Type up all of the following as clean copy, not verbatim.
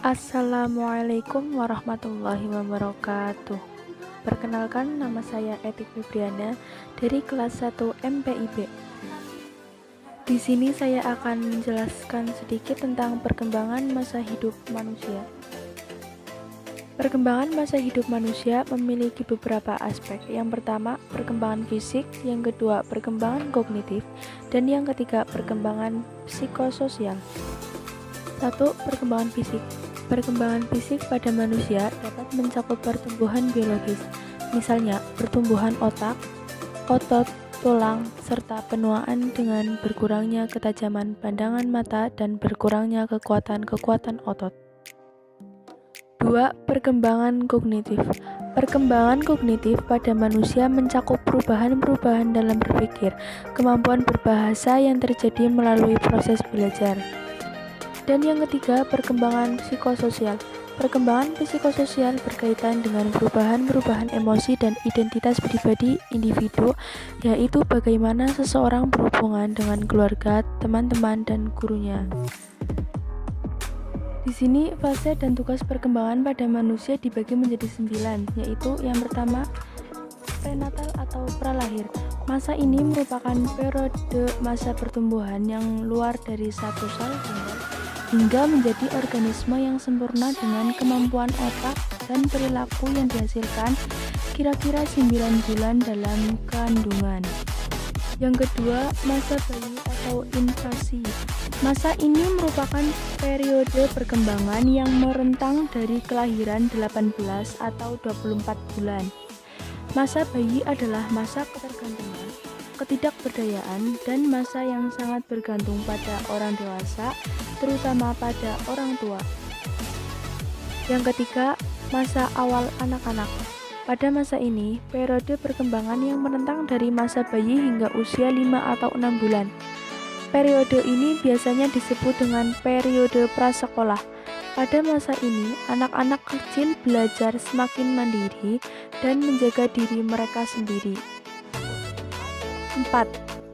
Assalamualaikum warahmatullahi wabarakatuh. Perkenalkan, nama saya Etik Febriana dari kelas 1 MPIB. Di sini saya akan menjelaskan sedikit tentang perkembangan masa hidup manusia. Perkembangan masa hidup manusia memiliki beberapa aspek. Yang pertama, perkembangan fisik, yang kedua, perkembangan kognitif, dan yang ketiga, perkembangan psikososial. 1. Perkembangan fisik. Perkembangan fisik pada manusia dapat mencakup pertumbuhan biologis, misalnya pertumbuhan otak, otot, tulang, serta penuaan dengan berkurangnya ketajaman pandangan mata dan berkurangnya kekuatan otot. 2. Perkembangan kognitif. Perkembangan kognitif pada manusia mencakup perubahan-perubahan dalam berpikir, kemampuan berbahasa yang terjadi melalui proses belajar. Dan yang ketiga, perkembangan psikososial. Perkembangan psikososial berkaitan dengan perubahan-perubahan emosi dan identitas pribadi individu, yaitu bagaimana seseorang berhubungan dengan keluarga, teman-teman, dan gurunya. Di sini, fase dan tugas perkembangan pada manusia dibagi menjadi 9, yaitu yang pertama, prenatal atau pralahir. Masa ini merupakan periode masa pertumbuhan yang luar dari satu sel hingga menjadi organisme yang sempurna dengan kemampuan otak dan perilaku yang dihasilkan kira-kira 9 bulan dalam kandungan. Yang kedua, masa bayi atau infasi. Masa ini merupakan periode perkembangan yang merentang dari kelahiran 18 atau 24 bulan. Masa bayi adalah masa ketergantungan, ketidakberdayaan, dan masa yang sangat bergantung pada orang dewasa, terutama pada orang tua. Yang ketiga, masa awal anak-anak. Pada masa ini, periode perkembangan yang menentang dari masa bayi hingga usia 5 atau 6 bulan. Periode ini biasanya disebut dengan periode prasekolah. Pada masa ini, anak-anak kecil belajar semakin mandiri dan menjaga diri mereka sendiri. 4.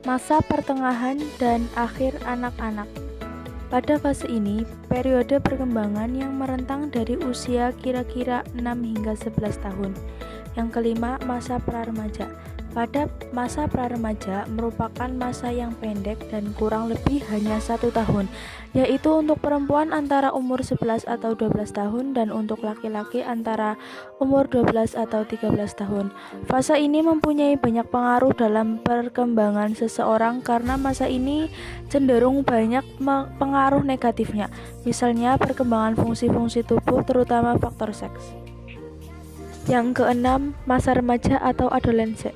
Masa pertengahan dan akhir anak-anak. Pada fase ini, periode perkembangan yang merentang dari usia kira-kira 6 hingga 11 tahun. Yang kelima, masa praremaja. Pada masa praremaja merupakan masa yang pendek dan kurang lebih hanya 1 tahun, yaitu untuk perempuan antara umur 11 atau 12 tahun dan untuk laki-laki antara umur 12 atau 13 tahun. Fase ini mempunyai banyak pengaruh dalam perkembangan seseorang karena masa ini cenderung banyak pengaruh negatifnya, misalnya perkembangan fungsi-fungsi tubuh terutama faktor seks. Yang keenam, masa remaja atau adolescence.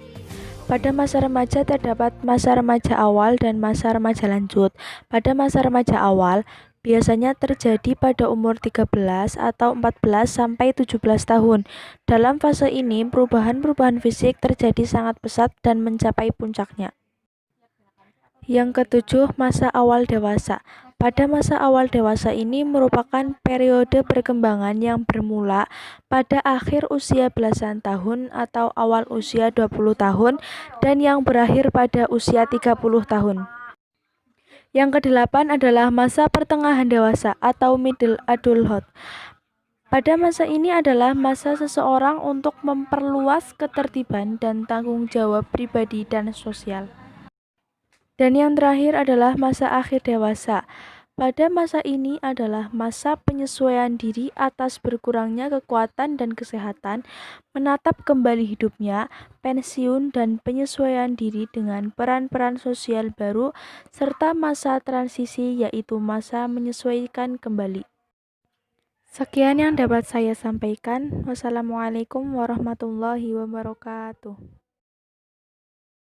Pada masa remaja terdapat masa remaja awal dan masa remaja lanjut. Pada masa remaja awal, biasanya terjadi pada umur 13 atau 14 sampai 17 tahun. Dalam fase ini, perubahan-perubahan fisik terjadi sangat pesat dan mencapai puncaknya. Yang ketujuh, masa awal dewasa. Pada masa awal dewasa ini merupakan periode perkembangan yang bermula pada akhir usia belasan tahun atau awal usia 20 tahun dan yang berakhir pada usia 30 tahun. Yang kedelapan adalah masa pertengahan dewasa atau middle adulthood. Pada masa ini adalah masa seseorang untuk memperluas ketertiban dan tanggung jawab pribadi dan sosial. Dan yang terakhir adalah masa akhir dewasa. Pada masa ini adalah masa penyesuaian diri atas berkurangnya kekuatan dan kesehatan, menatap kembali hidupnya, pensiun, dan penyesuaian diri dengan peran-peran sosial baru, serta masa transisi yaitu masa menyesuaikan kembali. Sekian yang dapat saya sampaikan. Wassalamualaikum warahmatullahi wabarakatuh.